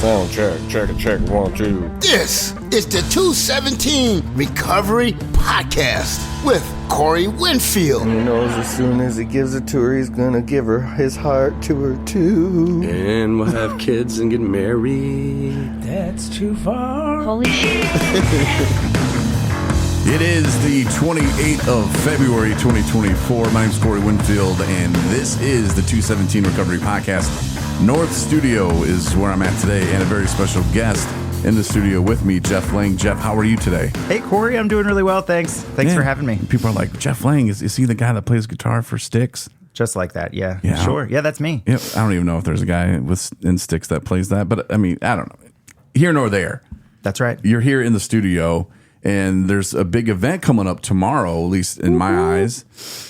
Sound check, 1, 2. This is the 217 Recovery Podcast with Corey Winfield. He knows as soon as he gives it to her, he's gonna give her his heart to her too. And we'll have kids and get married. That's too far. Holy shit. It is the 28th of February, 2024. My name's Corey Winfield, and this is the 217 Recovery Podcast. North Studio is where I'm at today, and a very special guest in the studio with me, Jeff Lang. Jeff, how are you today? Hey, Corey, I'm doing really well, thanks. Thanks for having me. People are like, Jeff Lang, is he the guy that plays guitar for Styx? Just like that, yeah. Yeah. Sure, yeah, that's me. Yeah, I don't even know if there's a guy in Styx that plays that, but I mean, I don't know. Here nor there. That's right. You're here in the studio, and there's a big event coming up tomorrow, at least in my eyes,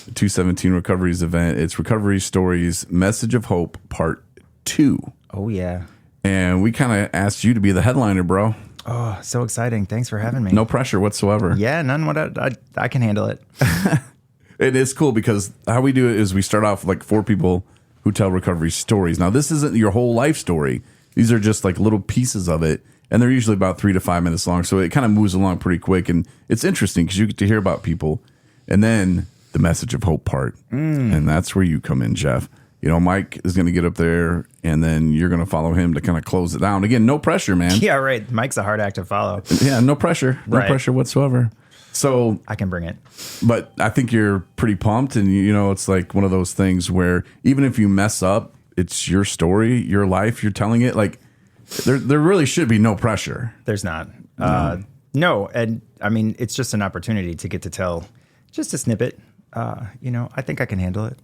the 217 Recoveries event. It's Recovery Stories Message of Hope Part 2. Oh, yeah. And we kind of asked you to be the headliner, bro. Oh, so exciting. Thanks for having me. No pressure whatsoever. Yeah, none. I can handle it. It is cool because how we do it is we start off with like 4 people who tell recovery stories. Now, this isn't your whole life story. These are just like little pieces of it. And they're usually about 3 to 5 minutes long. So it kind of moves along pretty quick. And it's interesting because you get to hear about people. And then the message of hope part. And that's where you come in, Jeff. You know, Mike is going to get up there, and then you're going to follow him to kind of close it down. Again, no pressure, man. Yeah, right. Mike's a hard act to follow. Yeah, no pressure. No Right. pressure whatsoever. So I can bring it. But I think you're pretty pumped, and you know, it's like one of those things where even if you mess up, it's your story, your life, you're telling it. Like there really should be no pressure. There's not. No, and I mean, it's just an opportunity to get to tell just a snippet. You know, I think I can handle it.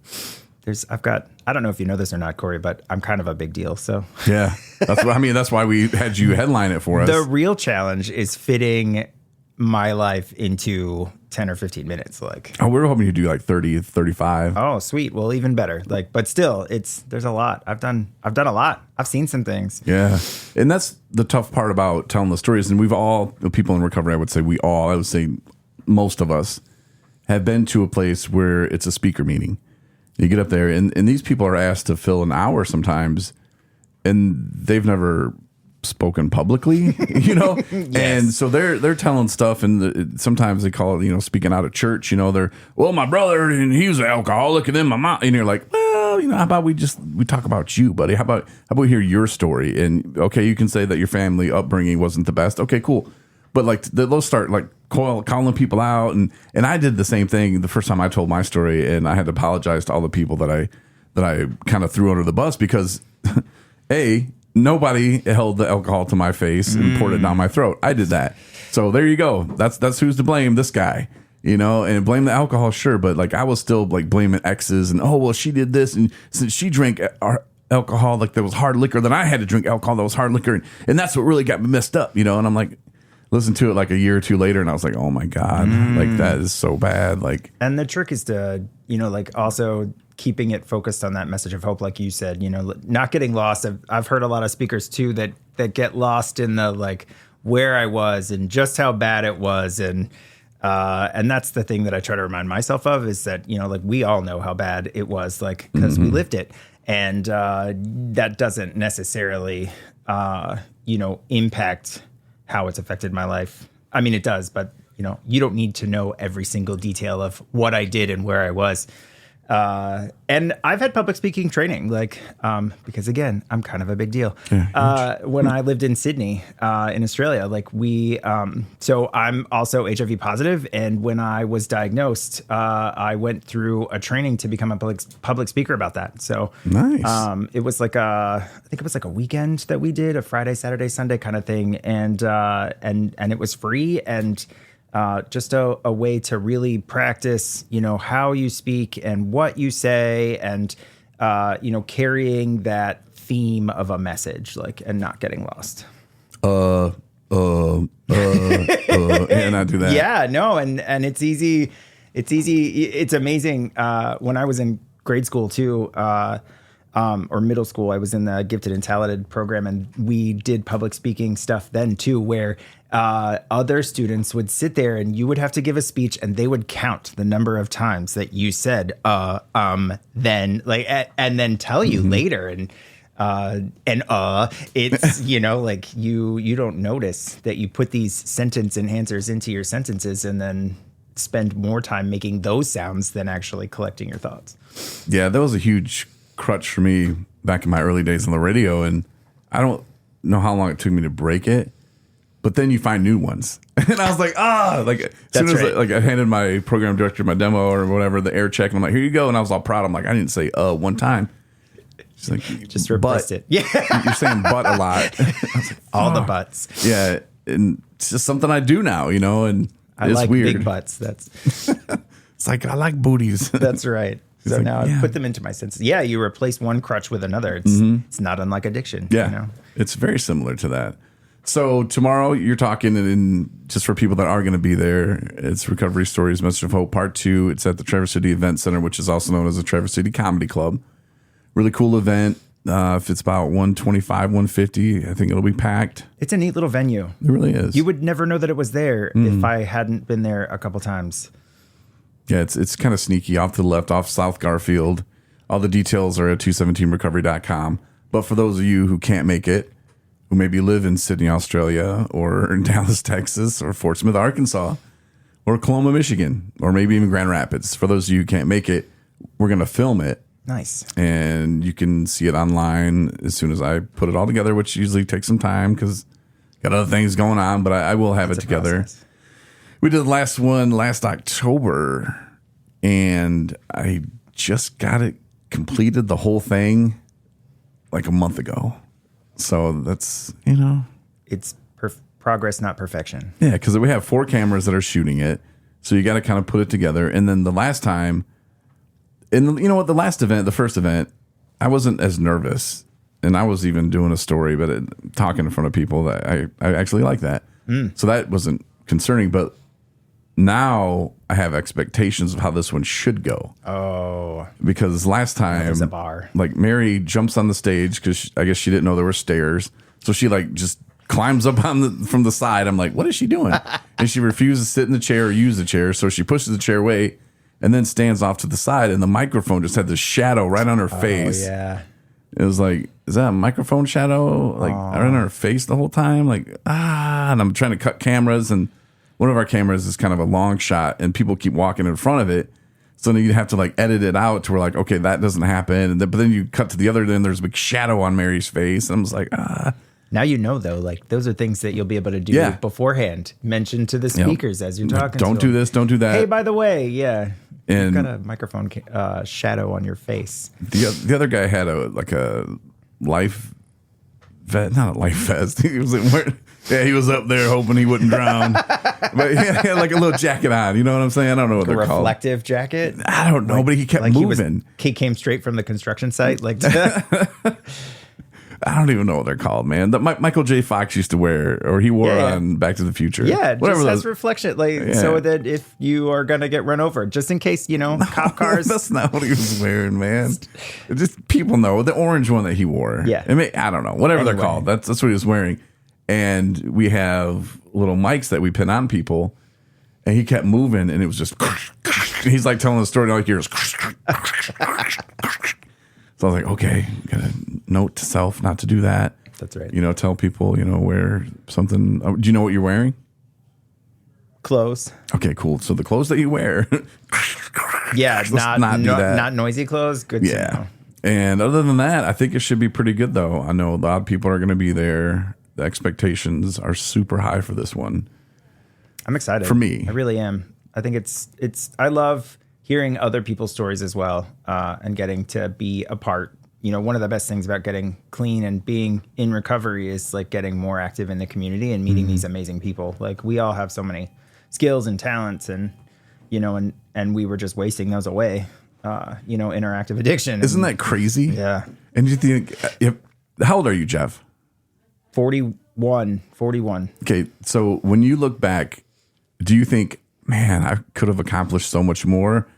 I don't know if you know this or not, Corey, but I'm kind of a big deal. So Yeah, that's what I mean. That's why we had you headline it for us. the real challenge is fitting my life into 10 or 15 minutes. Like, Oh, we were hoping you do like 30, 35. oh, sweet. Well, even better. Like, but still, there's a lot. I've done a lot. I've seen some things. Yeah. And that's the tough part about telling the stories. And we've all, the people in recovery, I would say most of us have been to a place where it's a speaker meeting. You get up there and these people are asked to fill an hour sometimes, and they've never spoken publicly, you know? Yes. And so they're telling stuff, and sometimes they call it, you know, speaking out of church, you know, my brother, and he was an alcoholic, and then my mom, and you're like, well, you know, how about we talk about you, buddy? How about we hear your story? And okay, you can say that your family upbringing wasn't the best. Okay, cool. But like they'll start like calling people out, and I did the same thing the first time I told my story, and I had to apologize to all the people that I kind of threw under the bus because nobody held the alcohol to my face and poured it down my throat. I did that. So there you go. That's who's to blame. This guy, you know, and blame the alcohol, sure, but like I was still like blaming exes and she did this, and since she drank alcohol like that was hard liquor, then I had to drink alcohol that was hard liquor, and that's what really got me messed up, you know. And I'm like, listen to it like a year or two later, and I was like, oh my God, like that is so bad. Like, And the trick is to, you know, like also keeping it focused on that message of hope, like you said, you know, not getting lost. I've heard a lot of speakers too that get lost in the like where I was and just how bad it was, and that's the thing that I try to remind myself of is that, you know, like we all know how bad it was, like because we lived it, and that doesn't necessarily you know, impact how it's affected my life. I mean, it does, but you know, you don't need to know every single detail of what I did and where I was. And I've had public speaking training, like, because again, I'm kind of a big deal. When I lived in Sydney, in Australia, like so I'm also HIV positive. And when I was diagnosed, I went through a training to become a public speaker about that. So nice. It was like I think it was like a weekend that we did, a Friday, Saturday, Sunday kind of thing. And it was free, and just a way to really practice, you know, how you speak and what you say, and, you know, carrying that theme of a message, like, and not getting lost. And I do that. Yeah, no. And it's easy. It's amazing. When I was in grade school too, or middle school, I was in the gifted and talented program, and we did public speaking stuff then too, where other students would sit there and you would have to give a speech, and they would count the number of times that you said then, like, and then tell you later. And It's, like you don't notice that you put these sentence enhancers into your sentences and then spend more time making those sounds than actually collecting your thoughts. Yeah, that was a huge crutch for me back in my early days on the radio, and I don't know how long it took me to break it. But then you find new ones, and I was like, as soon as I handed my program director my demo or whatever, the air check, and I'm like, here you go, and I was all proud. I'm like, I didn't say one time. She's like, just replaced it. Yeah, you're saying but a lot. I was like, all the butts. Yeah, and it's just something I do now, and I it's like weird. big butts. That's it's like I like booties. that's right. So like, now I put them into my senses. Yeah, you replace one crutch with another. It's not unlike addiction. Yeah, it's very similar to that. So tomorrow you're talking, and just for people that are going to be there, it's Recovery Stories, Message of Hope Part 2. It's at the Traverse City Event Center, which is also known as the Traverse City Comedy Club. Really cool event. If it's about 125, 150, I think it'll be packed. It's a neat little venue. It really is. You would never know that it was there if I hadn't been there a couple times. Yeah, it's kind of sneaky off to the left, off South Garfield. All the details are at 217recovery.com. But for those of you who can't make it, who maybe live in Sydney, Australia, or in Dallas, Texas, or Fort Smith, Arkansas, or Coloma, Michigan, or maybe even Grand Rapids. For those of you who can't make it, we're going to film it. Nice. And you can see it online as soon as I put it all together, which usually takes some time because got other things going on, but I will have it together. Process. We did the last one last October, and I just got it completed, the whole thing, like a month ago. So that's, it's progress, not perfection. Yeah, because we have 4 cameras that are shooting it. So you got to kind of put it together. And then the last time, and you know what, the first event, I wasn't as nervous. And I was even doing a story, but talking in front of people, that I actually like that. So that wasn't concerning. But now I have expectations of how this one should go. Oh. Because last time, there's a bar. Like Mary jumps on the stage because I guess she didn't know there were stairs. So she just climbs up from the side. I'm like, what is she doing? And she refuses to sit in the chair or use the chair. So she pushes the chair away and then stands off to the side. And the microphone just had this shadow right on her face. Oh, yeah. It was like, is that a microphone shadow? Right on her face the whole time? And I'm trying to cut cameras, and one of our cameras is kind of a long shot, and people keep walking in front of it. So then you have to edit it out to where okay, that doesn't happen. But then you cut to the other end, there's a big shadow on Mary's face. And I was like, Now though, those are things that you'll be able to do beforehand. Mention to the speakers as you're talking. Don't do this, don't do that. Hey, by the way, and you've got a microphone shadow on your face. The other guy had a life vest, not a life vest. He was he was up there hoping he wouldn't drown. But he had a little jacket on. You know what I'm saying? I don't know what they're called. Reflective jacket? I don't know, but he kept moving. He came straight from the construction site. I don't even know what they're called, man. That Michael J. Fox used to wear, or he wore on Back to the Future. Yeah, whatever. Just has reflection, so that if you are gonna get run over, just in case, cop cars. That's not what he was wearing, man. Just people know the orange one that he wore. Yeah, I don't know, whatever they're called. That's what he was wearing. And we have little mics that we pin on people, and he kept moving, and it was just. He's telling the story, like yours. So I was like, okay, got a note to self not to do that. That's right. Tell people, wear something. Do you know what you're wearing? Clothes. Okay, cool. So the clothes that you wear. Yeah, not noisy clothes. Good to know. And other than that, I think it should be pretty good, though. I know a lot of people are going to be there. The expectations are super high for this one. I'm excited. For me. I really am. I think I love hearing other people's stories as well, and getting to be a part. One of the best things about getting clean and being in recovery is getting more active in the community and meeting these amazing people. We all have so many skills and talents, and and we were just wasting those away. Interactive addiction. Isn't that crazy? Yeah. And you think, how old are you, Jeff? 41. Okay, so when you look back, do you think, man, I could have accomplished so much more?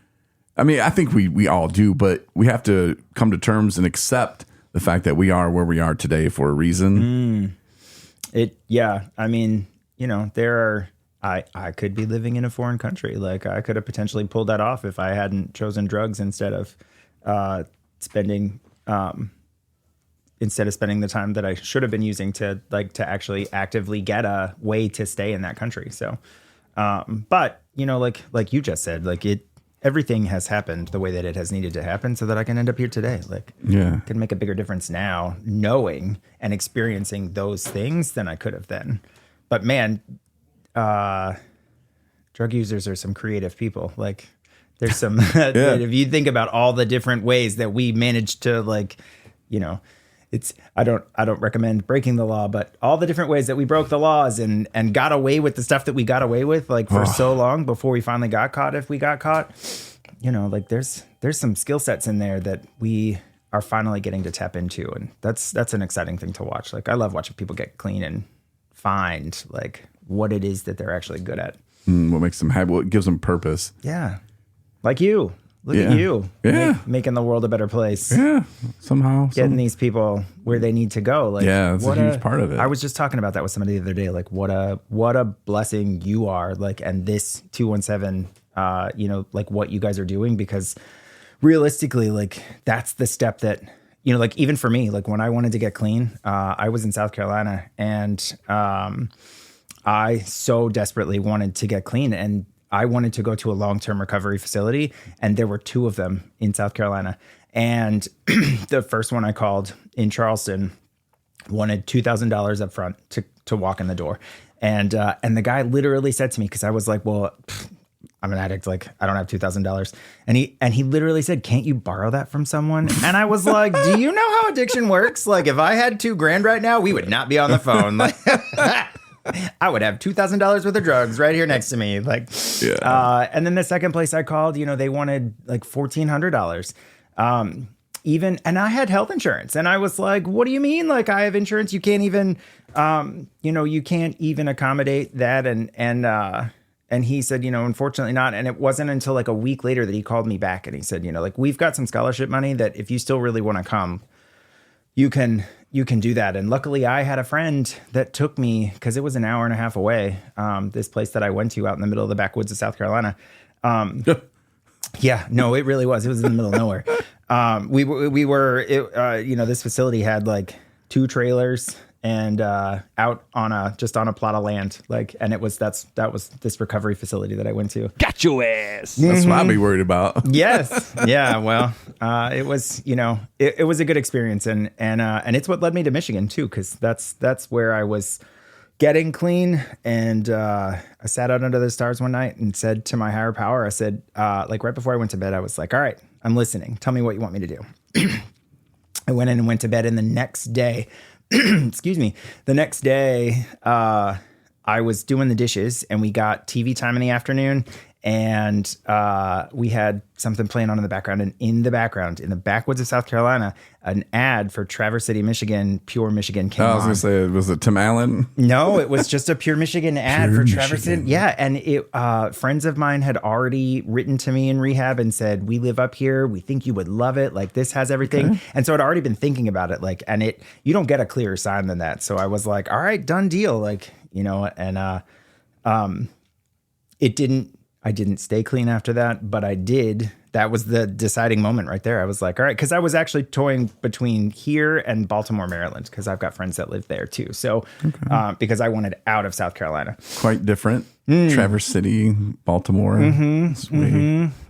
I mean, I think we all do, but we have to come to terms and accept the fact that we are where we are today for a reason. I mean, I could be living in a foreign country. I could have potentially pulled that off if I hadn't chosen drugs instead of spending instead of spending the time that I should have been using to actually actively get a way to stay in that country. So, but you know, like you just said, like everything has happened the way that it has needed to happen so that I can end up here today. Like, Yeah. can make a bigger difference now knowing and experiencing those things than I could have then. But man, drug users are some creative people. Like there's some, if you think about all the different ways that we managed to, like, you know, I don't recommend breaking the law, but all the different ways that we broke the laws and got away with the stuff that we got away with, like for so long before we finally got caught, if we got caught, you know, like there's some skill sets in there that we are finally getting to tap into. And that's an exciting thing to watch. Like I love watching people get clean and find like what it is that they're actually good at. What makes them happy? What gives them purpose? Yeah. Like you. Look at you. Yeah. Making the world a better place. Yeah. Somehow. Getting these people where they need to go. Like, Yeah, that's a huge part of it. I was just talking about that with somebody the other day. Like, what a blessing you are. Like, and this 217, you know, like what you guys are doing, because realistically, like that's the step that, you know, like even for me, like when I wanted to get clean, I was in South Carolina and I so desperately wanted to get clean, and I wanted to go to a long-term recovery facility, and there were 2 of them in South Carolina. And the first one I called in Charleston wanted $2,000 up front to walk in the door. And the guy literally said to me, because I was like, well, I'm an addict, like I don't have $2,000. And he literally said, can't you borrow that from someone? And I was like, do you know how addiction works? Like if I had $2,000 right now, we would not be on the phone. Like I would have $2,000 worth of drugs right here next to me. Like, and then the second place I called, you know, they wanted like $1,400. And I had health insurance, and I was like, what do you mean? Like I have insurance. You can't even, you know, you can't even accommodate that. And he said, you know, unfortunately not. And it wasn't until like a week later that he called me back and he said, you know, like we've got some scholarship money that if you still really want to come, you can do that. And luckily I had a friend that took me, because it was an hour and a half away, this place that I went to out in the middle of the backwoods of South Carolina. Yeah, no, it really was. It was in the middle of nowhere. You know, this facility had like 2 trailers and out on just on a plot of land, like, and that was this recovery facility that I went to. Got your ass. That's what I'd be worried about. Yes, yeah. Well, it was, you know, it was a good experience, and it's what led me to Michigan too, because that's where I was getting clean, and I sat out under the stars one night and said to my higher power, I said, like right before I went to bed, I was like, all right, I'm listening. Tell me what you want me to do. I went in and went to bed, and the next day. Excuse me. The next day, I was doing the dishes, and we got TV time in the afternoon, and we had something playing on in the background. And in the background, in the backwoods of South Carolina, an ad for Traverse City, Michigan, Pure Michigan came on. I was going to say, was it Tim Allen? No, it was just a Pure Michigan ad for Traverse City. Yeah, and friends of mine had already written to me in rehab and said, we live up here. We think you would love it. Like, this has everything. Okay. And so I'd already been thinking about it. Like, and you don't get a clearer sign than that. So I was like, all right, done deal. Like, you know, and I didn't stay clean after that, but I did. That was the deciding moment right there. I was like, all right, because I was actually toying between here and Baltimore, Maryland, because I've got friends that live there too. So because I wanted out of South Carolina. Quite different. Traverse City, Baltimore.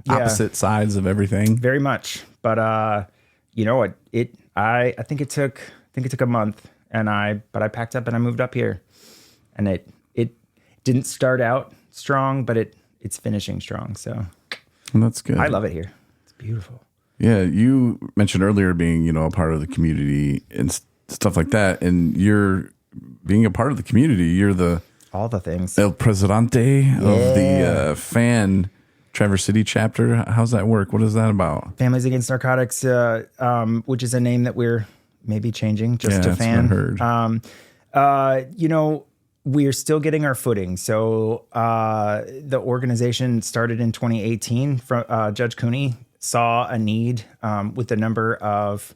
Opposite sides of everything. Very much. But you know what? I think it took a month, but I packed up and I moved up here. And it didn't start out strong, but it's finishing strong. So well, that's good. I love it here. It's beautiful. Yeah. You mentioned earlier being, you know, a part of the community and stuff like that. And you're being a part of the community. You're all the things. El Presidente of the fan Traverse City chapter. How's that work? What is that about? Families Against Narcotics, which is a name that we're maybe changing just to fan. What I heard. You know, we're still getting our footing. So the organization started in 2018. Judge Cooney saw a need with the number of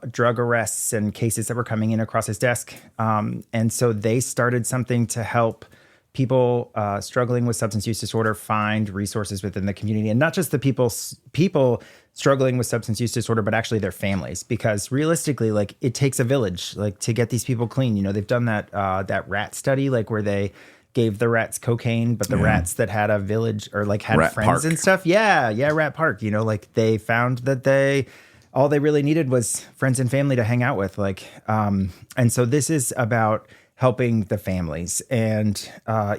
drug arrests and cases that were coming in across his desk. And so they started something to help people struggling with substance use disorder find resources within the community, and not just the people struggling with substance use disorder, but actually their families, because realistically, like it takes a village, like to get these people clean. You know, they've done that rat study, like where they gave the rats cocaine, but the rats that had a village or like had Rat friends Park. and stuff. Yeah. Rat Park, you know, like they found that all they really needed was friends and family to hang out with. Like, and so this is about helping the families. And,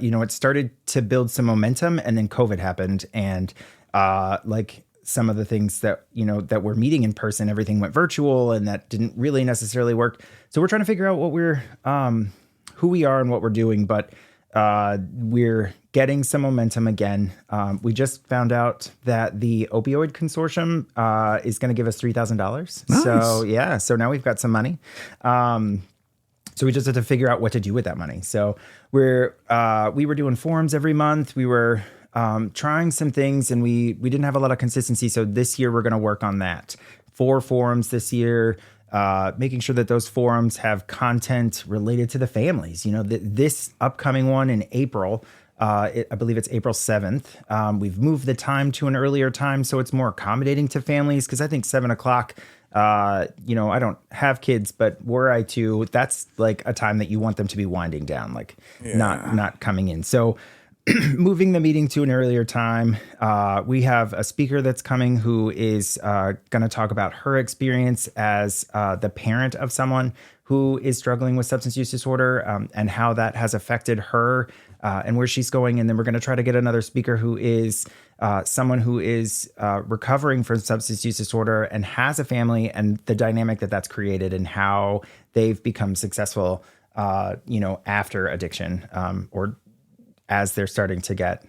you know, it started to build some momentum, and then COVID happened. And like some of the things that, you know, that we're meeting in person, everything went virtual, and that didn't really necessarily work. So we're trying to figure out what who we are and what we're doing. But we're getting some momentum again. We just found out that the opioid consortium is going to give us $3,000. Nice. So yeah, so now we've got some money. So we just had to figure out what to do with that money. So we were doing forums every month. We were trying some things, and we didn't have a lot of consistency. So this year we're going to work on that. 4 forums this year. Making sure that those forums have content related to the families. You know, this upcoming one in April, I believe it's April 7th. We've moved the time to an earlier time so it's more accommodating to families, because I think 7 o'clock, you know, I don't have kids, but were I to, that's like a time that you want them to be winding down, like not coming in. So moving the meeting to an earlier time. We have a speaker that's coming who is going to talk about her experience as the parent of someone who is struggling with substance use disorder, and how that has affected her and where she's going. And then we're going to try to get another speaker who is someone who is recovering from substance use disorder and has a family, and the dynamic that that's created, and how they've become successful, you know, after addiction, or as they're starting to get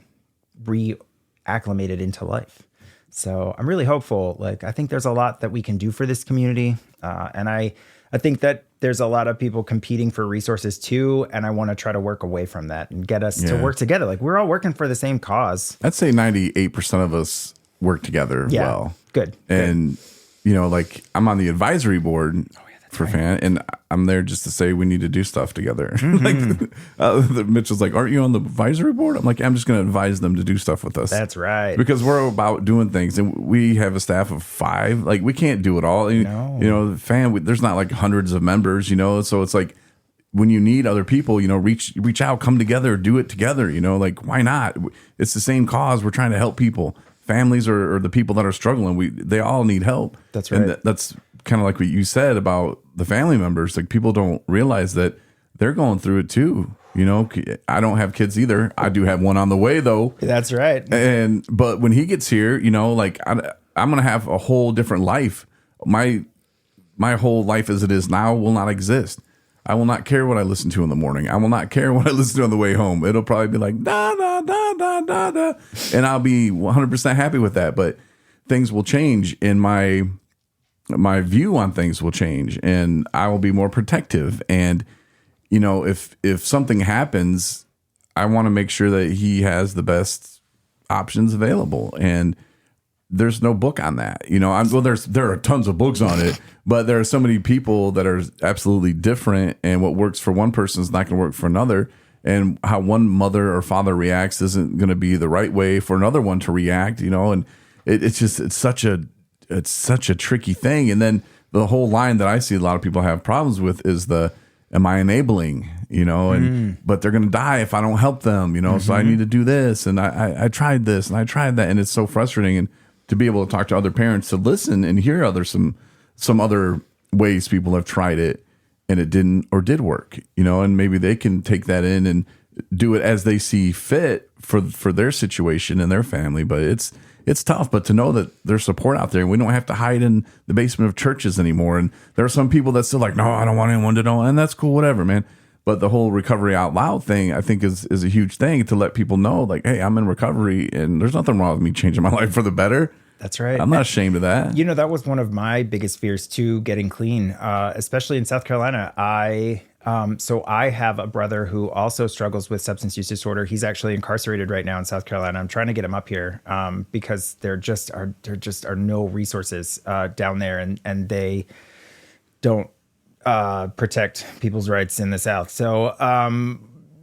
reacclimated into life. So I'm really hopeful. Like, I think there's a lot that we can do for this community. And I think that there's a lot of people competing for resources too. And I want to try to work away from that and get us to work together. Like, we're all working for the same cause. I'd say 98% of us work together well. Good. And, you know, like I'm on the advisory board for FAN, and I'm there just to say we need to do stuff together. Like, Mitchell's like, aren't you on the advisory board? I'm like, I'm just going to advise them to do stuff with us. That's right. Because we're about doing things, and we have a staff of 5. Like, we can't do it all. No. You know, FAN, there's not like hundreds of members, you know, so it's like, when you need other people, you know, reach out, come together, do it together, you know, like, why not? It's the same cause. We're trying to help people. Families or the people that are struggling, they all need help. That's right. And that's kind of like what you said about the family members. Like, people don't realize that they're going through it too. You know, I don't have kids either. I do have one on the way though. That's right. But when he gets here, you know, like I'm going to have a whole different life. My whole life as it is now will not exist. I will not care what I listen to in the morning. I will not care what I listen to on the way home. It'll probably be like, da, da, da, da, da, da. And I'll be 100% happy with that. But things will change, and my view on things will change, and I will be more protective. And, you know, if something happens, I want to make sure that he has the best options available. And there's no book on that, you know. There are tons of books on it, but there are so many people that are absolutely different, and what works for one person is not going to work for another. And how one mother or father reacts isn't going to be the right way for another one to react, you know. And it's such a tricky thing. And then the whole line that I see a lot of people have problems with is am I enabling, you know, and but they're going to die if I don't help them, you know. So I need to do this, and I tried this and I tried that, and it's so frustrating. And to be able to talk to other parents, to listen and hear some other ways people have tried it and it didn't or did work, you know, and maybe they can take that in and do it as they see fit for their situation and their family. But it's tough, but to know that there's support out there, and we don't have to hide in the basement of churches anymore. And there are some people that still like, no, I don't want anyone to know, and that's cool, whatever, man. But the whole recovery out loud thing, I think is a huge thing, to let people know, like, hey, I'm in recovery, and there's nothing wrong with me changing my life for the better. That's right. I'm not ashamed of that. You know, that was one of my biggest fears too, getting clean, especially in South Carolina. So I have a brother who also struggles with substance use disorder. He's actually incarcerated right now in South Carolina. I'm trying to get him up here because there just are no resources down there, and they don't protect people's rights in the South. So,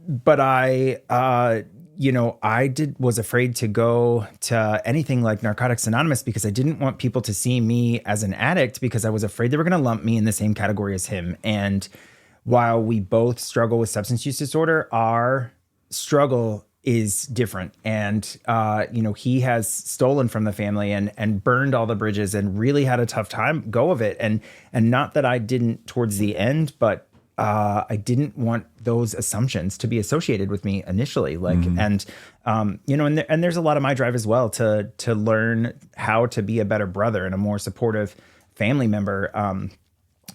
but I was afraid to go to anything like Narcotics Anonymous because I didn't want people to see me as an addict because I was afraid they were going to lump me in the same category as him. And while we both struggle with substance use disorder, our struggle is different. And, he has stolen from the family and burned all the bridges and really had a tough time go of it. And not that I didn't towards the end, but I didn't want those assumptions to be associated with me initially. And there's a lot of my drive as well to learn how to be a better brother and a more supportive family member.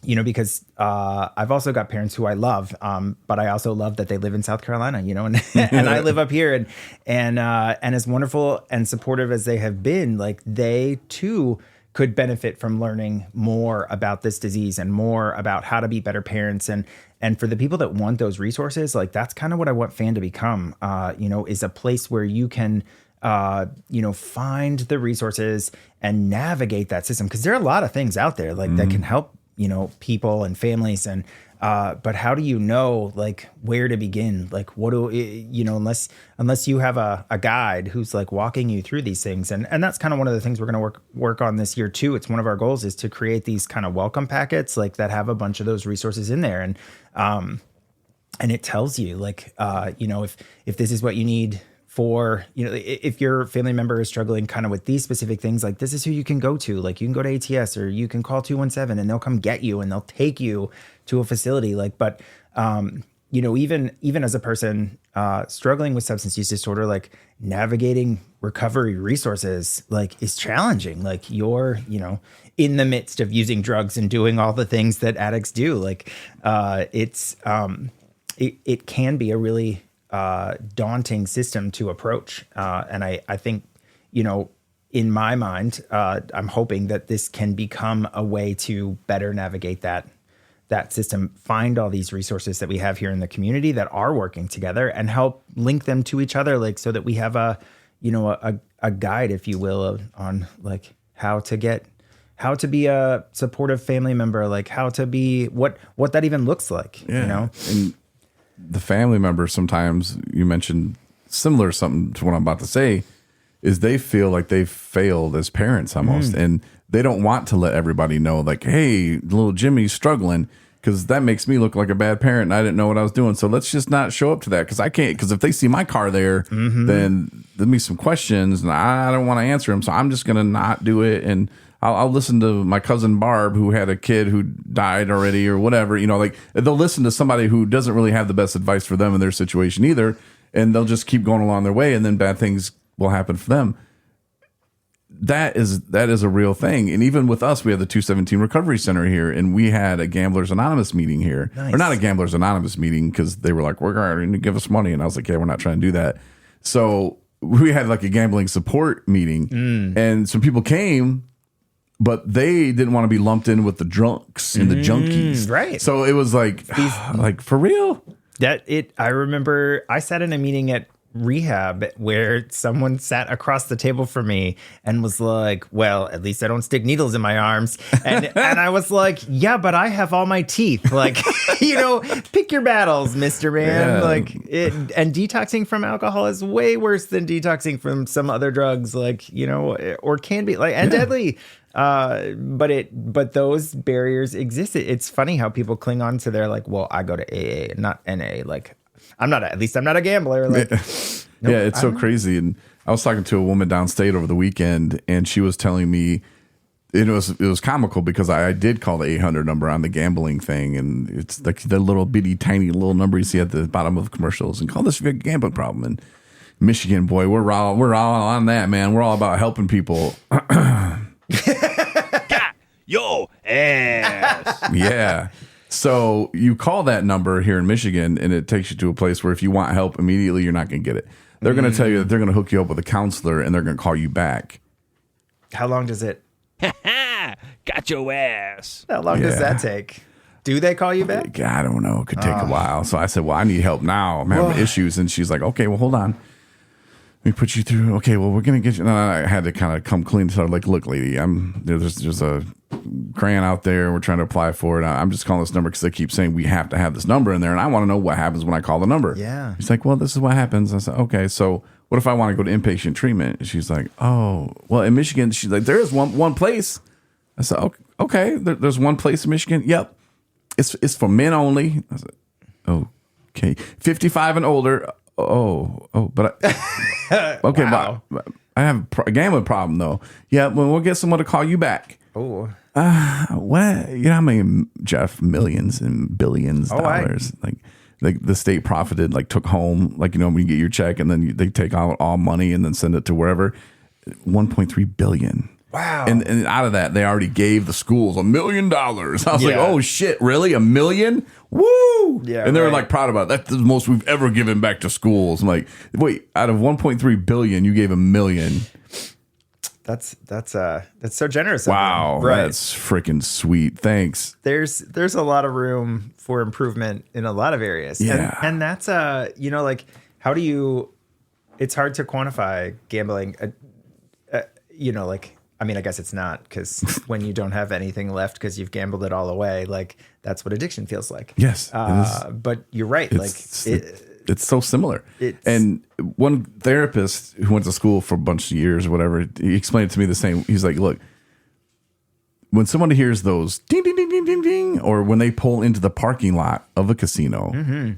Because I've also got parents who I love, but I also love that they live in South Carolina, and and I live up here, and as wonderful and supportive as they have been, like they too could benefit from learning more about this disease and more about how to be better parents. And for the people that want those resources, like that's kind of what I want FAN to become, is a place where you can, find the resources and navigate that system. Cause there are a lot of things out there like that can help, people and families but how do you know like where to begin? Like unless you have a guide who's like walking you through these things. And that's kind of one of the things we're going to work on this year too. It's one of our goals is to create these kind of welcome packets like that have a bunch of those resources in there. And it tells you like, if this is what you need for, if your family member is struggling kind of with these specific things, like this is who you can go to. Like you can go to ATS or you can call 217 and they'll come get you and they'll take you to a facility. Like, but, even as a person struggling with substance use disorder, like navigating recovery resources, like is challenging. Like you're, in the midst of using drugs and doing all the things that addicts do. Like it can be a really daunting system to approach. And I think, in my mind, I'm hoping that this can become a way to better navigate that system, find all these resources that we have here in the community that are working together and help link them to each other, like so that we have a guide, if you will, on like how to be a supportive family member, like how to be what that even looks like, And the family members, sometimes you mentioned similar something to what I'm about to say, is they feel like they've failed as parents almost. And they don't want to let everybody know like, hey, little Jimmy's struggling, because that makes me look like a bad parent and I didn't know what I was doing. So let's just not show up to that because I can't. Because if they see my car there, then there'll be some questions and I don't want to answer them. So I'm just going to not do it. And I'll listen to my cousin Barb, who had a kid who died already or whatever, like they'll listen to somebody who doesn't really have the best advice for them in their situation either. And they'll just keep going along their way. And then bad things will happen for them. That is a real thing. And even with us, we have the 217 Recovery Center here, and we had a Gamblers Anonymous meeting here. Nice. Or not a Gamblers Anonymous meeting, because they were like, we're going to give us money. And I was like, yeah, we're not trying to do that. So we had like a gambling support meeting, and some people came, but they didn't want to be lumped in with the drunks and the junkies. Right. So it was like, like for real? I remember I sat in a meeting at rehab where someone sat across the table from me and was like, well, at least I don't stick needles in my arms. And I was like, yeah, but I have all my teeth. Like, pick your battles, Mr. Man. Yeah. And detoxing from alcohol is way worse than detoxing from some other drugs, like, or can be like, and deadly. But those barriers exist. It's funny how people cling on to their like, well, I go to AA, not NA. Like, at least I'm not a gambler. Like, yeah, it's so crazy. And I was talking to a woman downstate over the weekend, and she was telling me, it was comical because I did call the 800 number on the gambling thing, and it's like the little bitty tiny little number you see at the bottom of commercials, and call this if you have a gambling problem. And Michigan, boy, we're all on that, man. We're all about helping people. Yo ass. Yeah. So you call that number here in Michigan, and it takes you to a place where if you want help immediately, you're not going to get it. They're going to tell you that they're going to hook you up with a counselor, and they're going to call you back. How long does it? Got your ass. How long does that take? Do they call you back? I don't know. It could take a while. So I said, well, I need help now. I'm having issues. And she's like, okay, well, hold on. Let me put you through. Okay, well, we're going to get you. And I had to kind of come clean. So I'm like, look, lady, there's a crayon out there. We're trying to apply for it. I'm just calling this number because they keep saying we have to have this number in there, and I want to know what happens when I call the number. Yeah. He's like, well, this is what happens. I said, okay, so what if I want to go to inpatient treatment? And she's like, oh, well, in Michigan, she's like, there is one place. I said, okay, there's one place in Michigan. Yep, it's for men only. I said, okay, 55 and older. But okay, Wow. but I have a gambling problem though. Yeah, well, we'll get someone to call you back. Oh, What? You know how many, Jeff, millions and billions dollars like the state profited, like took home, like, you know, when you get your check and then they take out all money and then send it to wherever. 1.3 billion. wow. And out of that, they already gave the schools $1 million. I was like, Yeah. oh shit, really? $1 million? Woo! Yeah, and they were right. like proud about it. That's the most we've ever given back to schools. I'm like, wait, out of 1.3 billion, you gave $1 million. That's so generous. Of Wow, them. Right. that's freaking sweet. Thanks. There's a lot of room for improvement in a lot of areas. Yeah. And that's you know, like, how do you, it's hard to quantify gambling, you know, like, I mean, I guess it's not, because when you don't have anything left because you've gambled it all away, like, that's what addiction feels like. Yes, it is. But you're right. It's so similar. And one therapist who went to school for a bunch of years or whatever, he explained it to me the same. He's like, look, when someone hears those ding, ding, ding, ding, ding, ding, or when they pull into the parking lot of a casino,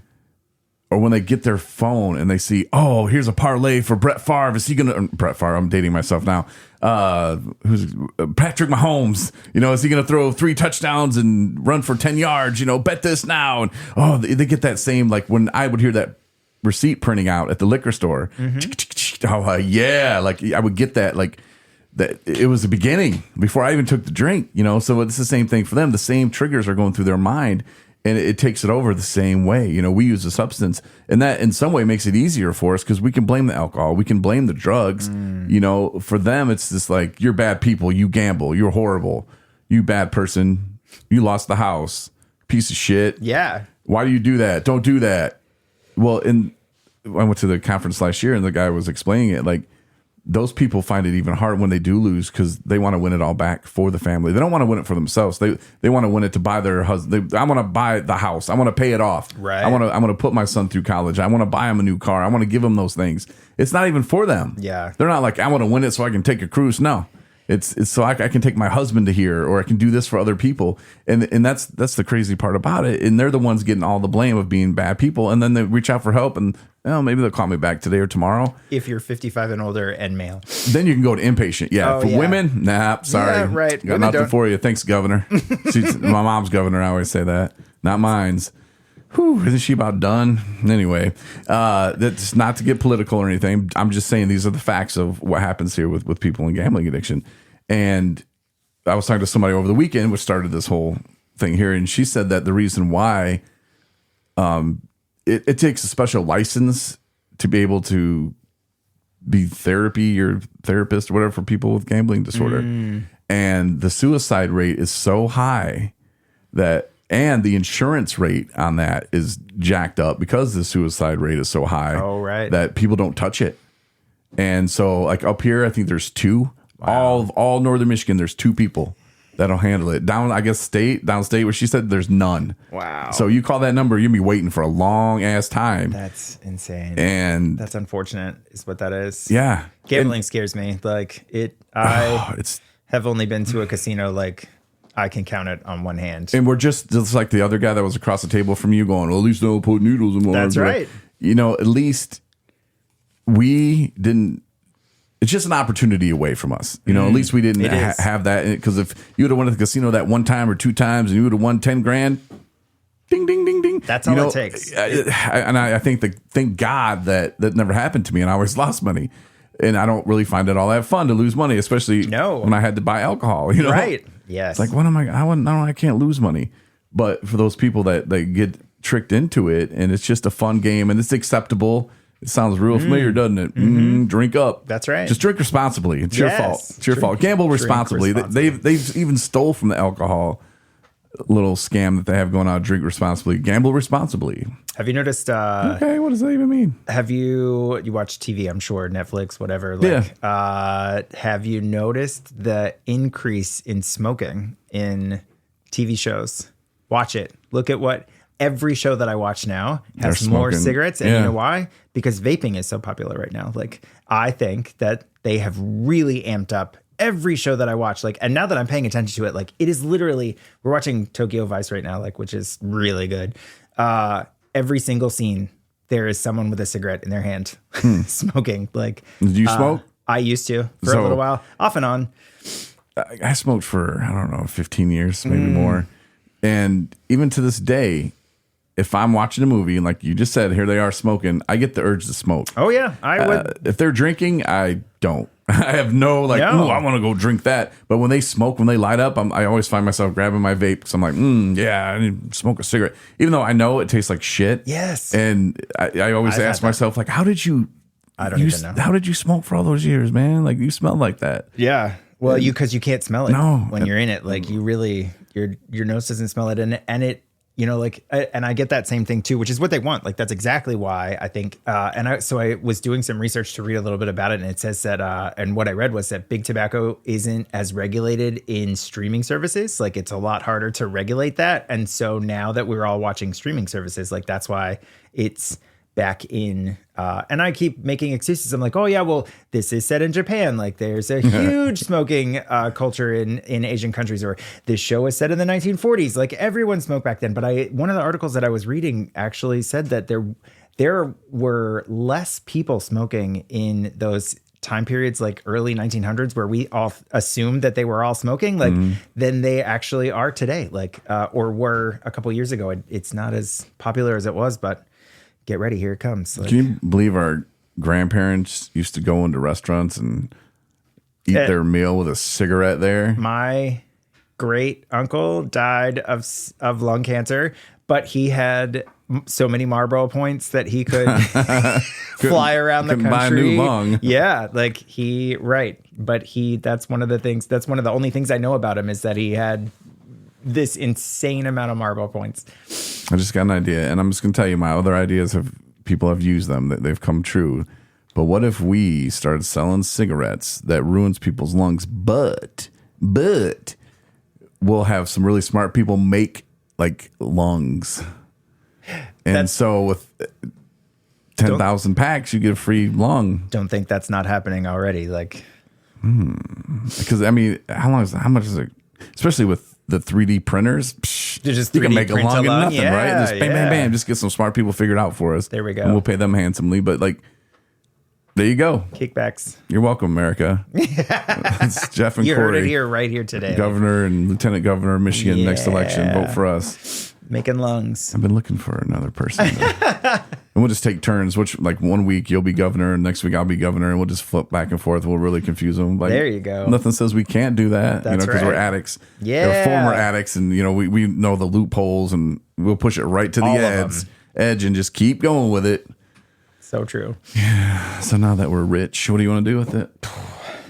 or when they get their phone and they see, oh, here's a parlay for Brett Favre. Is he going to, Brett Favre, I'm dating myself now. Who's Patrick Mahomes? You know, is he going to throw 3 touchdowns and run for 10 yards? You know, bet this now. And they get that same, like when I would hear that receipt printing out at the liquor store. Yeah, like I would get that, like that. It was the beginning before I even took the drink. You know, so it's the same thing for them. The same triggers are going through their mind. And it takes it over the same way. You know, we use a substance, and that in some way makes it easier for us because we can blame the alcohol, we can blame the drugs. You know, for them, it's just like, you're bad people, you gamble, you're horrible, you bad person, you lost the house, piece of shit. Yeah. Why do you do that? Don't do that. Well, I went to the conference last year, and the guy was explaining it like, those people find it even hard when they do lose because they want to win it all back for the family. They don't want to win it for themselves. They want to win it to buy their husband. I want to buy the house. I want to pay it off. Right. I want to put my son through college. I want to buy him a new car. I want to give him those things. It's not even for them. Yeah. They're not like, I want to win it so I can take a cruise. No. It's so I can take my husband to here, or I can do this for other people, and that's the crazy part about it. And they're the ones getting all the blame of being bad people, and then they reach out for help, and maybe they'll call me back today or tomorrow. If you're 55 and older and male, then you can go to inpatient. Yeah, Oh, for yeah. women, nah, sorry, Yeah, right. Got Women nothing don't- for you. Thanks, Governor. My mom's governor. I always say that, not mine's. Whew, isn't she about done? Anyway, that's not to get political or anything. I'm just saying these are the facts of what happens here with people in gambling addiction. And I was talking to somebody over the weekend, which started this whole thing here, and she said that the reason why it takes a special license to be able to be therapy or therapist or whatever for people with gambling disorder. And the suicide rate is so high and the insurance rate on that is jacked up because the suicide rate is so high. Oh, right. That people don't touch it. And so like up here, I think there's 2. All northern Michigan, there's 2 people that'll handle it. Downstate, where she said there's none. Wow. So you call that number, you'll be waiting for a long ass time. that's insane. And That's unfortunate, is what that is. yeah, Gambling scares me. Like I it's have only been to a casino, like I can count it on one hand. and we're just like the other guy that was across the table from you going, well, at least they'll put noodles in my That's arms. right. You know, at least we didn't. It's just an opportunity away from us. You know, at least we didn't It is. have that. Because if you would have went to the casino that one time or 2 times and you would have won 10 grand, ding, ding, ding, ding. That's you all know, it takes. And I think thank God that never happened to me, and I always lost money. And I don't really find it all that fun to lose money, especially No. when I had to buy alcohol. You know, Right. Yes. It's like, what am I? I can't lose money. But for those people that get tricked into it, and it's just a fun game, and it's acceptable. It sounds real familiar, doesn't it? Drink up. That's right. Just drink responsibly. It's your Yes. fault. It's your fault. Gamble drink responsibly. responsibly. They've even stole from the alcohol little scam that they have going on. Drink responsibly. Gamble responsibly. Have you noticed? Okay, what does that even mean? Have you watch TV? I'm sure Netflix, whatever. Like, have you noticed the increase in smoking in TV shows. Watch it. Look at what every show that I watch now has They're more smoking. cigarettes. And Yeah. you know why? Because vaping is so popular right now. Like, I think that they have really amped up every show that I watch. Like, and now that I'm paying attention to it, like, it is literally, we're watching Tokyo Vice right now, like, which is really good. Every single scene, there is someone with a cigarette in their hand smoking. Like, Did you smoke? I used to for So- a little while, off and on. I smoked for, I don't know, 15 years, maybe more. And even to this day, if I'm watching a movie and like you just said, here they are smoking, I get the urge to smoke. Oh yeah, I would. If they're drinking, I don't. I have no like, No. ooh, I want to go drink that. But when they smoke, when they light up, I always find myself grabbing my vape because I'm like, yeah, I need to smoke a cigarette. Even though I know it tastes like shit. Yes. And I always I've ask had that. myself, like, how did you I don't even know. How did you smoke for all those years, man? Like you smelled like that. Yeah. Well, because you can't smell it No. when you're in it. Like you really, your nose doesn't smell it, and it, you know, like, and I get that same thing too, which is what they want. Like that's exactly why I think. So I was doing some research to read a little bit about it, and it says that, and what I read was that big tobacco isn't as regulated in streaming services. Like it's a lot harder to regulate that, and so now that we're all watching streaming services, like that's why it's back in, and I keep making excuses. I'm like, oh yeah, well, this is set in Japan. Like there's a huge smoking culture in Asian countries, or this show is set in the 1940s. Like everyone smoked back then. But one of the articles that I was reading actually said that there were less people smoking in those time periods, like early 1900s, where we all assumed that they were all smoking, like than they actually are today, like or were a couple years ago. It's not as popular as it was, but get ready, here it comes. Like, Can you believe our grandparents used to go into restaurants and eat their meal with a cigarette there? my great uncle died of lung cancer, but he had so many Marlboro points that he could fly around the couldn't buy a country. new lung. Yeah, like but that's one of the things. That's one of the only things I know about him is that he had this insane amount of Marlboro points. I just got an idea, and I'm just going to tell you my other ideas people have used them, that they've come true. But what if we started selling cigarettes that ruins people's lungs, but we'll have some really smart people make like lungs. And so with 10,000 packs, you get a free lung. Don't think that's not happening already. Like, Because I mean, how much is it? Especially with the 3D printers, They're just you can 3D make a print lung a in lung. nothing, right? Yeah, Just bam, bam, bam. Just get some smart people figured out for us. There we go. And we'll pay them handsomely. But like, there you go. kickbacks. You're welcome, America. It's Jeff and You heard Corey, it here, right here today. Governor and Lieutenant Governor of Michigan. Next election, vote for us. Making lungs. I've been looking for another person. And we'll just take turns. Which, like, one week you'll be governor, and next week I'll be governor, and we'll just flip back and forth. We'll really confuse them. Like, There you go. Nothing says we can't do that. That's because we're right. addicts. Yeah. We're former addicts, and we know the loopholes, and we'll push it right to the All of edge and just keep going with it. So true. So now that we're rich, what do you want to do with it?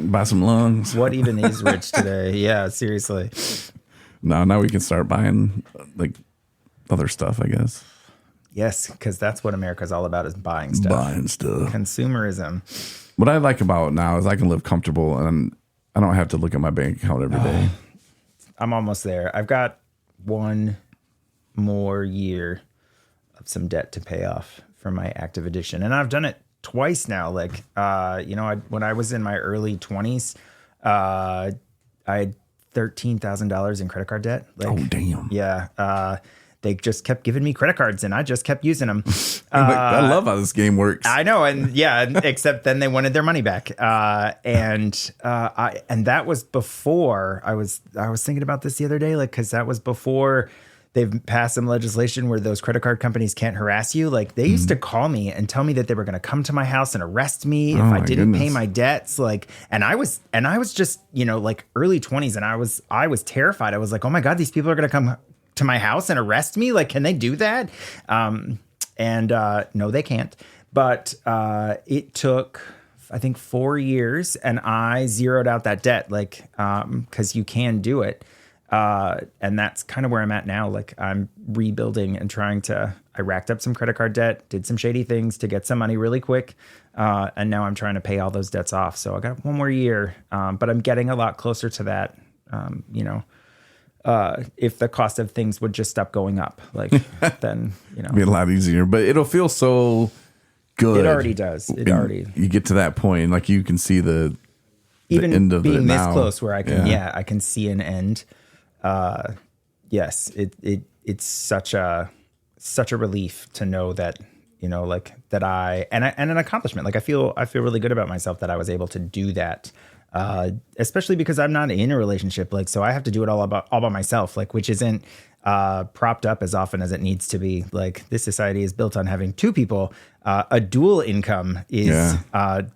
Buy some lungs. What even is rich today? Yeah, seriously. Now we can start buying like other stuff, I guess. Yes, because that's what America's all about, is buying stuff. Buying stuff. Consumerism. What I like about it now is I can live comfortable and I don't have to look at my bank account every day. I'm almost there. I've got one more year of some debt to pay off for my active addiction. And I've done it twice now. Like, when I was in my early 20s, I had $13,000 in credit card debt. Like, Oh, damn. yeah. They just kept giving me credit cards and I just kept using them. I love how this game works. I know, and yeah, except then they wanted their money back, and that was before I was thinking about this the other day, like, because that was before they've passed some legislation where those credit card companies can't harass you. Like, they used to call me and tell me that they were going to come to my house and arrest me if I my didn't pay goodness. my debts. Like, and I was just, like early 20s, and I was terrified. I was like, oh my God, these people are going to come to my house and arrest me. Like, can they do that? No, they can't. But it took, I think, 4 years, and I zeroed out that debt, like, because you can do it. And that's kind of where I'm at now. Like, I'm rebuilding and I racked up some credit card debt, did some shady things to get some money really quick. And now I'm trying to pay all those debts off. So I got one more year, but I'm getting a lot closer to that. if the cost of things would just stop going up, like then, you know, Be a lot easier, but it'll feel so good. it already does. It already, You get to that point, like you can see the even end of being it this now. close where I can, Yeah. I can see an end. Yes, it's such a relief to know that, you know, like that and an accomplishment. Like I feel really good about myself that I was able to do that. Especially because I'm not in a relationship, like, so I have to do it all by myself, like, which isn't propped up as often as it needs to be. Like this society is built on having two people. A dual income is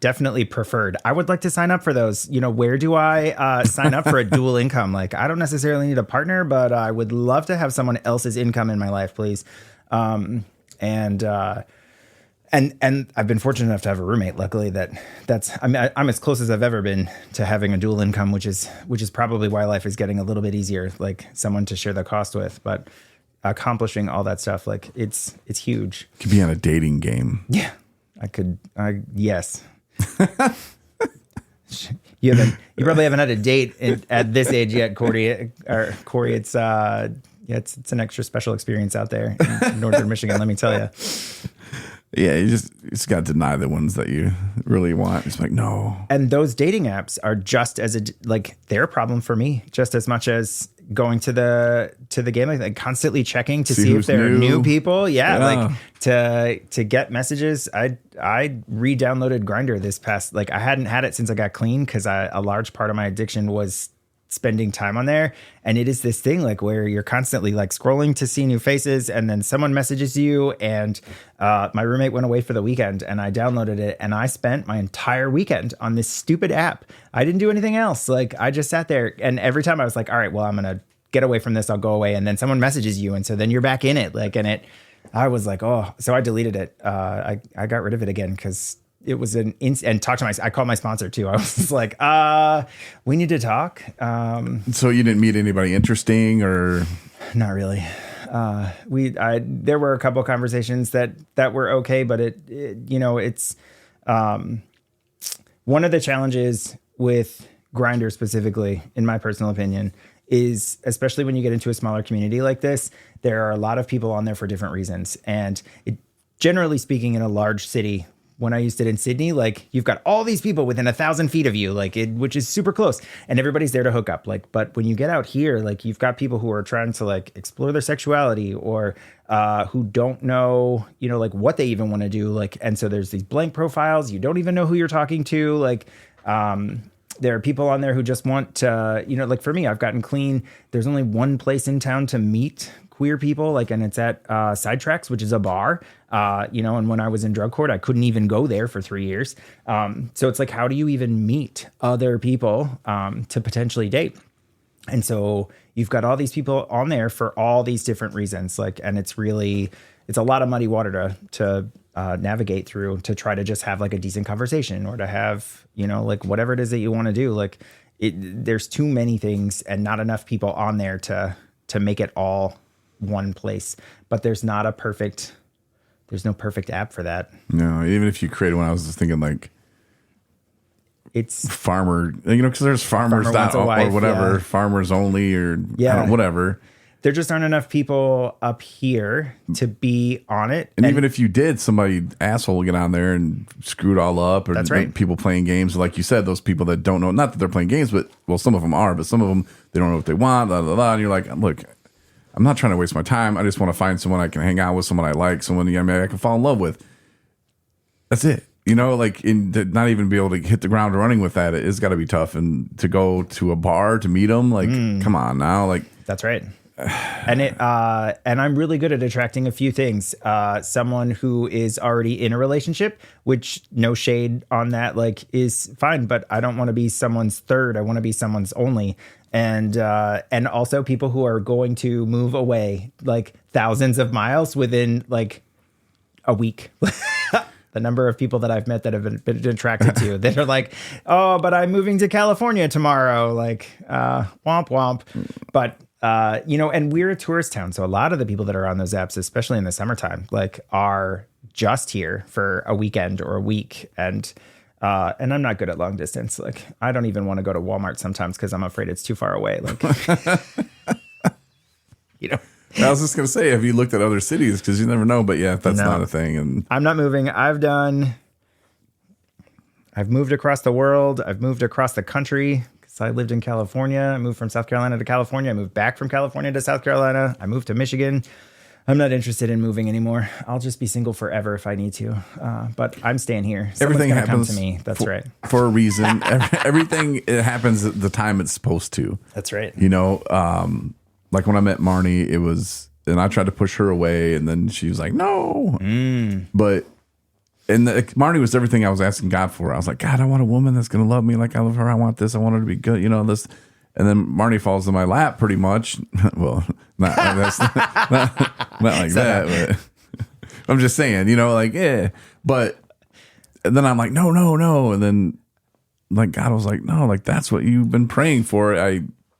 definitely preferred. I would like to sign up for those. You know, where do I sign up for a dual income? Like, I don't necessarily need a partner, but I would love to have someone else's income in my life, please. And I've been fortunate enough to have a roommate. Luckily, I'm as close as I've ever been to having a dual income, which is probably why life is getting a little bit easier. Like someone to share the cost with, but accomplishing all that stuff, like it's huge. Could be on a dating game. Yeah, yes. You probably haven't had a date at this age yet, Corey. It's it's an extra special experience out there in northern Michigan. Let me tell you. Yeah, you just got to deny the ones that you really want. It's like, no. And those dating apps are just as they're a problem for me just as much as going to the game, like constantly checking to see if there are new people. Yeah, like to get messages. I re-downloaded Grindr this past, like I hadn't had it since I got clean because a large part of my addiction was spending time on there. And it is this thing like where you're constantly like scrolling to see new faces, and then someone messages you. And my roommate went away for the weekend and I downloaded it, and I spent my entire weekend on this stupid app. I didn't do anything else. Like I just sat there, and every time I was like, all right, well, I'm going to get away from this. I'll go away. And then someone messages you. And so then you're back in it. Like, I was like, oh, so I deleted it. I got rid of it again because it was and talked to I called my sponsor too. I was just like, we need to talk. So you didn't meet anybody interesting, or? Not really. There were a couple of conversations that were okay, but it's one of the challenges with Grindr specifically, in my personal opinion, is especially when you get into a smaller community like this, there are a lot of people on there for different reasons. And generally speaking, in a large city, when I used it in Sydney, like you've got all these people within 1,000 feet of you, like which is super close, and everybody's there to hook up. Like, but when you get out here, like you've got people who are trying to like explore their sexuality, or who don't know, like what they even want to do. Like, and so there's these blank profiles. You don't even know who you're talking to. Like, there are people on there who just want to, like for me, I've gotten clean. There's only one place in town to meet queer people, like, and it's at Sidetracks, which is a bar, and when I was in drug court, I couldn't even go there for 3 years. So it's like, how do you even meet other people to potentially date? And so you've got all these people on there for all these different reasons, like, and it's a lot of muddy water to navigate through to try to just have like a decent conversation, or to have, like whatever it is that you want to do. Like there's too many things and not enough people on there to make it all one place. But there's no perfect app for that. No, even if you create one, I was just thinking like, it's farmer, because there's farmers or whatever, farmers only, or whatever. There just aren't enough people up here to be on it. And even if you did, somebody asshole will get on there and screw it all up. Or that's right. People playing games, like you said, those people that don't know, not that they're playing games, but well, some of them are, but some of them, they don't know what they want, blah, blah, blah. And you're like, look, I'm not trying to waste my time. I just want to find someone I can hang out with, someone I like, someone I can fall in love with. That's it. To not even be able to hit the ground running with that, it's got to be tough. And to go to a bar to meet them, like, come on now. Like, that's right. And I'm really good at attracting a few things. Someone who is already in a relationship, which no shade on that, like, is fine, but I don't want to be someone's third. I want to be someone's only. And also people who are going to move away like thousands of miles within like a week. The number of people that I've met that have been attracted to that are like, oh, but I'm moving to California tomorrow. Like, womp womp. But, and we're a tourist town. So a lot of the people that are on those apps, especially in the summertime, like are just here for a weekend or a week. And I'm not good at long distance. Like, I don't even want to go to Walmart sometimes because I'm afraid it's too far away. Like, You know, I was just gonna say, have you looked at other cities? Because you never know. But yeah, that's No. not a thing. And I'm not moving. I've moved across the world. I've moved across the country because I lived in California. I moved from South Carolina to California. I moved back from California to South Carolina. I moved to Michigan. I'm not interested in moving anymore. I'll just be single forever if I need to. But I'm staying here. Someone's everything gonna happens come to me. That's right. for a reason. Everything it happens at the time it's supposed to. That's right. You know, like when I met Marnie, it was, and I tried to push her away, and then she was like, "No." But Marnie was everything I was asking God for. I was like, God, I want a woman that's going to love me like I love her. I want this. I want her to be good. You know this. And then Marnie falls in my lap pretty much. Well, not like that, but I'm just saying, you know, like, yeah. But then I'm like, no. And then like God was like, no, like that's what you've been praying for.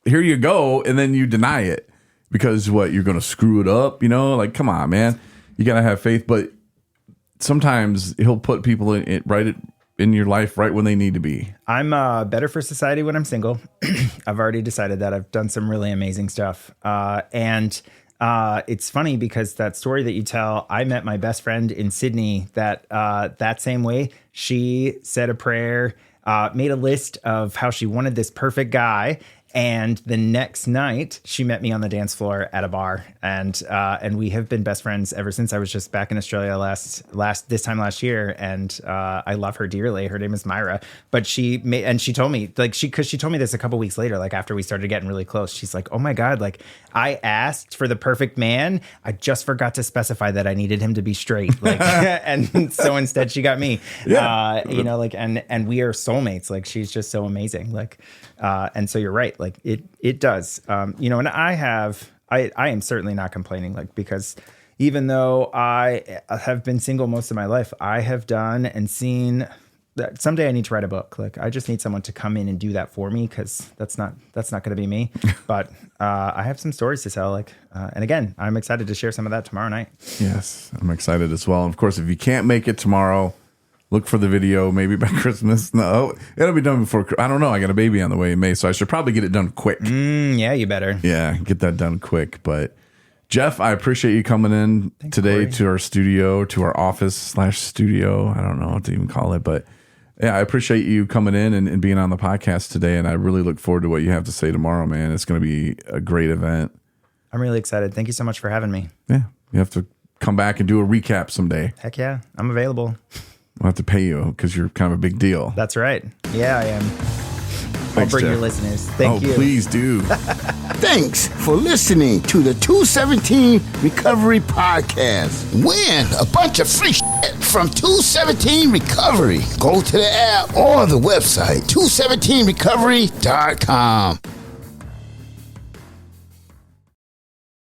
Here you go. And then you deny it because what, you're going to screw it up, you know? Like, come on, man. You got to have faith. But sometimes he'll put people in your life right when they need to be. I'm better for society when I'm single. I've already decided that. I've done some really amazing stuff. And it's funny because that story that you tell, I met my best friend in Sydney that same way. She said a prayer, made a list of how she wanted this perfect guy. And the next night, she met me on the dance floor at a bar, and we have been best friends ever since. I was just back in Australia this time last year, and I love her dearly. Her name is Myra, but she told me because she told me this a couple weeks later, like after we started getting really close. She's like, "Oh my God, like I asked for the perfect man. I just forgot to specify that I needed him to be straight, like, and so instead she got me. Yeah. You know, like and we are soulmates. Like she's just so amazing. Like, and so you're right. Like it does, you know, and I am certainly not complaining, like, because even though I have been single most of my life, I have done and seen that someday I need to write a book. Like I just need someone to come in and do that for me. Cause that's not going to be me, but, I have some stories to tell. Like, and again, I'm excited to share some of that tomorrow night. Yes, I'm excited as well. And of course, if you can't make it tomorrow, look for the video maybe by Christmas. No, it'll be done before. I don't know. I got a baby on the way in May, so I should probably get it done quick. Yeah, you better. Yeah, get that done quick. But Jeff, I appreciate you coming in today, Corey. to our studio, to our office/studio. I don't know what to even call it, but yeah, I appreciate you coming in and being on the podcast today. And I really look forward to what you have to say tomorrow, man. It's going to be a great event. I'm really excited. Thank you so much for having me. Yeah, you have to come back and do a recap someday. Heck yeah, I'm available. We'll have to pay you because you're kind of a big deal. That's right. Yeah, I am. I'll Thanks, bring Jeff. your listeners. Thank you. Please do. Thanks for listening to the 217 Recovery Podcast. Win a bunch of free shit from 217 Recovery. Go to the app or the website, 217recovery.com.